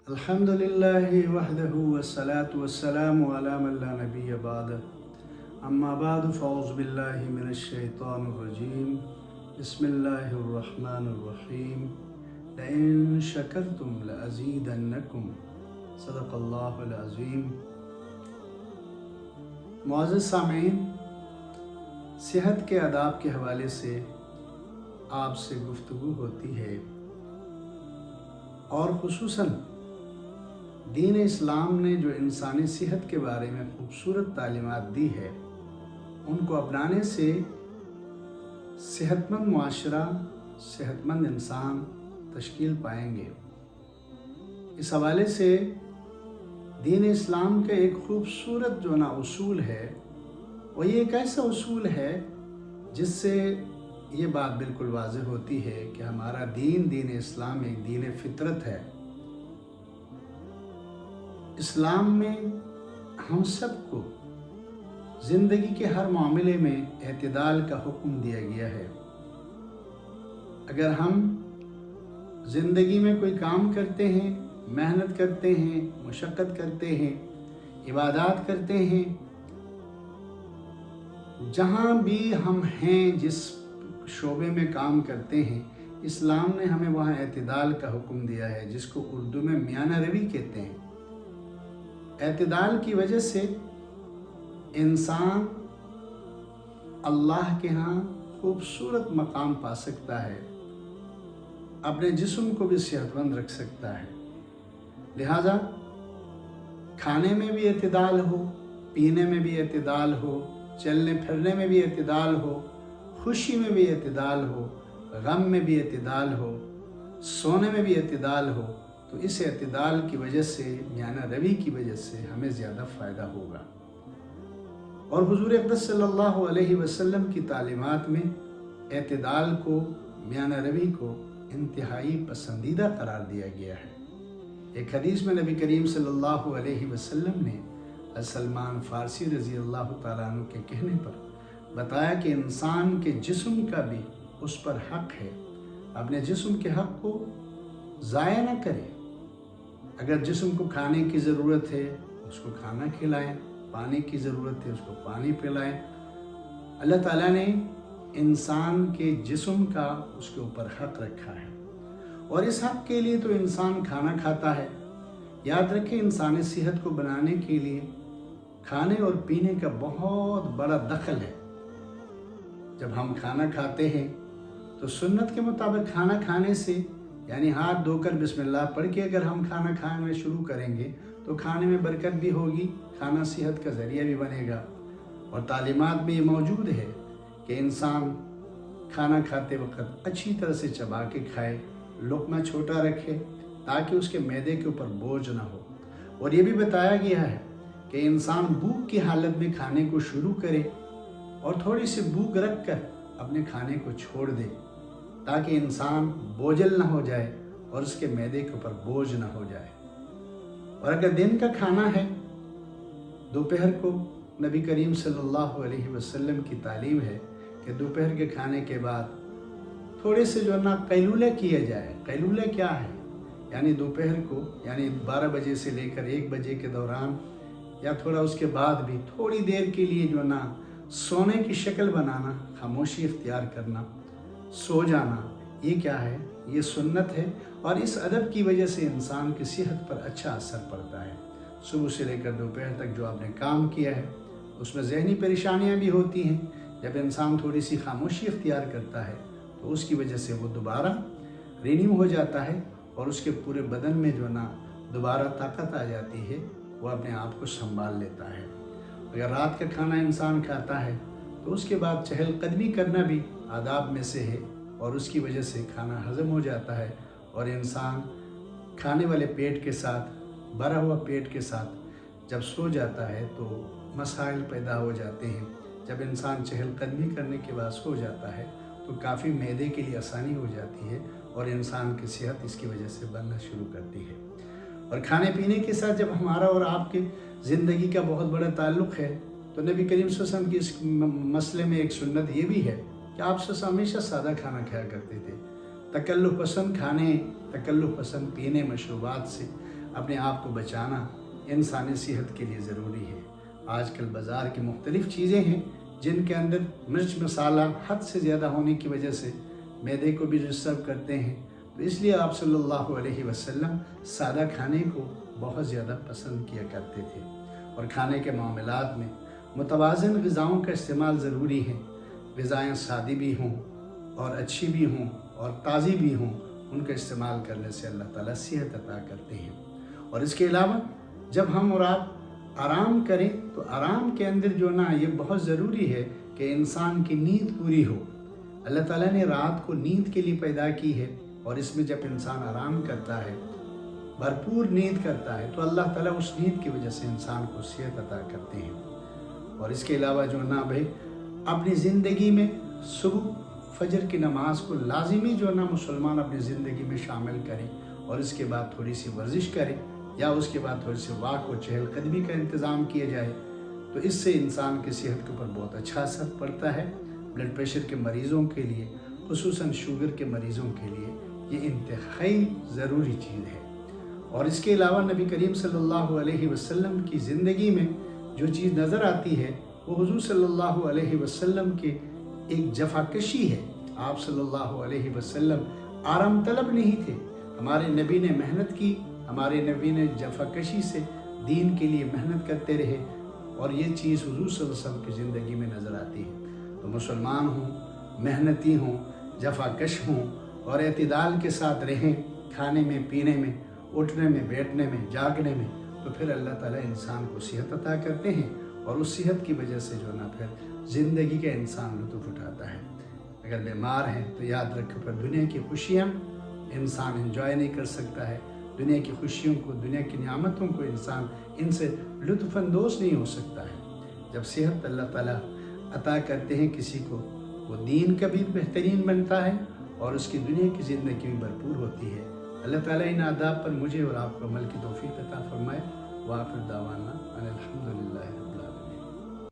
الحمدللہ وحدہ والصلاة والسلام علی من لا نبی بعد اما بعد فاعوذ باللہ من الشیطان الرجیم بسم اللہ الرحمن الرحیم لئن شکرتم لأزیدنکم صدق اللہ العظیم۔ معزز سامعین، صحت کے آداب کے حوالے سے آپ سے گفتگو ہوتی ہے اور خصوصاً دین اسلام نے جو انسانی صحت کے بارے میں خوبصورت تعلیمات دی ہے، ان کو اپنانے سے صحت مند معاشرہ، صحت مند انسان تشکیل پائیں گے۔ اس حوالے سے دین اسلام کا ایک خوبصورت جو اصول ہے، وہ یہ ایک ایسا اصول ہے جس سے یہ بات بالکل واضح ہوتی ہے کہ ہمارا دین اسلام ایک دین فطرت ہے۔ اسلام میں ہم سب کو زندگی کے ہر معاملے میں اعتدال کا حکم دیا گیا ہے۔ اگر ہم زندگی میں کوئی کام کرتے ہیں، محنت کرتے ہیں، مشقت کرتے ہیں، عبادات کرتے ہیں، جہاں بھی ہم ہیں، جس شعبے میں کام کرتے ہیں، اسلام نے ہمیں وہاں اعتدال کا حکم دیا ہے، جس کو اردو میں میانہ روی کہتے ہیں۔ اعتدال کی وجہ سے انسان اللہ کے ہاں خوبصورت مقام پا سکتا ہے، اپنے جسم کو بھی صحت مند رکھ سکتا ہے۔ لہذا کھانے میں بھی اعتدال ہو، پینے میں بھی اعتدال ہو، چلنے پھرنے میں بھی اعتدال ہو، خوشی میں بھی اعتدال ہو، غم میں بھی اعتدال ہو، سونے میں بھی اعتدال ہو، تو اس اعتدال کی وجہ سے، میانہ روی کی وجہ سے ہمیں زیادہ فائدہ ہوگا۔ اور حضور اقدس صلی اللہ علیہ وسلم کی تعلیمات میں اعتدال کو، میانہ روی کو انتہائی پسندیدہ قرار دیا گیا ہے۔ ایک حدیث میں نبی کریم صلی اللہ علیہ وسلم نے سلمان فارسی رضی اللہ تعالیٰ عنہ کے کہنے پر بتایا کہ انسان کے جسم کا بھی اس پر حق ہے، اپنے جسم کے حق کو ضائع نہ کرے۔ اگر جسم کو کھانے کی ضرورت ہے، اس کو کھانا کھلائیں، پانی کی ضرورت ہے، اس کو پانی پلائیں۔ اللہ تعالیٰ نے انسان کے جسم کا اس کے اوپر حق رکھا ہے، اور اس حق کے لیے تو انسان کھانا کھاتا ہے۔ یاد رکھیں، انسانی صحت کو بنانے کے لیے کھانے اور پینے کا بہت بڑا دخل ہے۔ جب ہم کھانا کھاتے ہیں تو سنت کے مطابق کھانا کھانے سے، یعنی ہاتھ دھو کر بسم اللہ پڑھ کے اگر ہم کھانا کھانا شروع کریں گے تو کھانے میں برکت بھی ہوگی، کھانا صحت کا ذریعہ بھی بنے گا۔ اور تعلیمات میں یہ موجود ہے کہ انسان کھانا کھاتے وقت اچھی طرح سے چبا کے کھائے، لقمہ چھوٹا رکھے تاکہ اس کے معدے کے اوپر بوجھ نہ ہو۔ اور یہ بھی بتایا گیا ہے کہ انسان بھوک کی حالت میں کھانے کو شروع کرے اور تھوڑی سی بھوک رکھ کر اپنے کھانے کو چھوڑ دے، تاکہ انسان بوجھل نہ ہو جائے اور اس کے معدے کے اوپر بوجھ نہ ہو جائے۔ اور اگر دن کا کھانا ہے، دوپہر کو نبی کریم صلی اللہ علیہ وسلم کی تعلیم ہے کہ دوپہر کے کھانے کے بعد تھوڑے سے قیلولہ کیا جائے۔ قیلولہ کیا ہے؟ یعنی دوپہر کو، یعنی 12 بجے سے لے کر 1 بجے کے دوران یا تھوڑا اس کے بعد بھی تھوڑی دیر کے لیے سونے کی شکل بنانا، خاموشی اختیار کرنا، سو جانا۔ یہ کیا ہے؟ یہ سنت ہے، اور اس ادب کی وجہ سے انسان کی صحت پر اچھا اثر پڑتا ہے۔ صبح سے لے کر دوپہر تک جو آپ نے کام کیا ہے، اس میں ذہنی پریشانیاں بھی ہوتی ہیں۔ جب انسان تھوڑی سی خاموشی اختیار کرتا ہے تو اس کی وجہ سے وہ دوبارہ رینیو ہو جاتا ہے، اور اس کے پورے بدن میں دوبارہ طاقت آ جاتی ہے، وہ اپنے آپ کو سنبھال لیتا ہے۔ اگر رات کا کھانا انسان کھاتا ہے تو اس کے بعد چہل قدمی کرنا بھی آداب میں سے ہے، اور اس کی وجہ سے کھانا ہضم ہو جاتا ہے، اور انسان کھانے والے پیٹ کے ساتھ، بھرا ہوا پیٹ کے ساتھ جب سو جاتا ہے تو مسائل پیدا ہو جاتے ہیں۔ جب انسان چہل قدمی کرنے کے بعد سو جاتا ہے تو کافی معدے کے لیے آسانی ہو جاتی ہے، اور انسان کی صحت اس کی وجہ سے بننا شروع کرتی ہے۔ اور کھانے پینے کے ساتھ جب ہمارا اور آپ کی زندگی کا بہت بڑا تعلق ہے، تو نبی کریم صلی اللہ علیہ وسلم کی اس مسئلے میں ایک سنت یہ بھی ہے کہ آپ سے ہمیشہ سادہ کھانا کھایا کرتے تھے۔ تکلف پسند کھانے، تکلف پسند پینے، مشروبات سے اپنے آپ کو بچانا انسانی صحت کے لیے ضروری ہے۔ آج کل بازار کی مختلف چیزیں ہیں جن کے اندر مرچ مسالہ حد سے زیادہ ہونے کی وجہ سے معدے کو بھی ڈسٹرب کرتے ہیں، تو اس لیے آپ صلی اللہ علیہ وسلم سادہ کھانے کو بہت زیادہ پسند کیا کرتے تھے، اور کھانے کے معاملات میں متوازن غذاؤں کا استعمال ضروری ہے۔ غذائیں سادی بھی ہوں اور اچھی بھی ہوں اور تازی بھی ہوں، ان کا استعمال کرنے سے اللہ تعالیٰ صحت عطا کرتے ہیں۔ اور اس کے علاوہ جب ہم اور آپ آرام کریں تو آرام کے اندر جو نا یہ بہت ضروری ہے کہ انسان کی نیند پوری ہو۔ اللہ تعالیٰ نے رات کو نیند کے لیے پیدا کی ہے، اور اس میں جب انسان آرام کرتا ہے، بھرپور نیند کرتا ہے، تو اللہ تعالیٰ اس نیند کی وجہ سے انسان کو صحت عطا کرتے ہیں۔ اور اس کے علاوہ جو نا بھائی اپنی زندگی میں صبح فجر کی نماز کو لازمی جو نا مسلمان اپنی زندگی میں شامل کریں، اور اس کے بعد تھوڑی سی ورزش کریں، یا اس کے بعد تھوڑی سی واک و چہل قدمی کا انتظام کیا جائے، تو اس سے انسان کی صحت کے اوپر بہت اچھا اثر پڑتا ہے۔ بلڈ پریشر کے مریضوں کے لیے، خصوصاً شوگر کے مریضوں کے لیے یہ انتہائی ضروری چیز ہے۔ اور اس کے علاوہ نبی کریم صلی اللہ علیہ وسلم کی زندگی میں جو چیز نظر آتی ہے وہ حضور صلی اللہ علیہ وسلم کے ایک جفاکشی ہے۔ آپ صلی اللہ علیہ وسلم آرام طلب نہیں تھے۔ ہمارے نبی نے محنت کی، ہمارے نبی نے جفاکشی سے دین کے لیے محنت کرتے رہے، اور یہ چیز حضور صلی اللہ علیہ وسلم کی زندگی میں نظر آتی ہے۔ تو مسلمان ہوں، محنتی ہوں، جفاکش ہوں، اور اعتدال کے ساتھ رہیں، کھانے میں، پینے میں، اٹھنے میں، بیٹھنے میں، جاگنے میں، تو پھر اللہ تعالیٰ انسان کو صحت عطا کرتے ہیں، اور اس صحت کی وجہ سے جو نا پھر زندگی کا انسان لطف اٹھاتا ہے۔ اگر بیمار ہیں تو یاد رکھو پھر دنیا کی خوشیاں انسان انجوائے نہیں کر سکتا ہے، دنیا کی خوشیوں کو، دنیا کی نعمتوں کو انسان ان سے لطف اندوز نہیں ہو سکتا ہے۔ جب صحت اللہ تعالیٰ عطا کرتے ہیں کسی کو، وہ دین کا بھی بہترین بنتا ہے اور اس کی دنیا کی زندگی بھی بھرپور ہوتی ہے۔ اللہ تعالیٰ ان آداب پر مجھے اور آپ کو عمل کی توفیق عطا فرمائے۔ وآخر دعوانا ان الحمدللہ رب العالمین۔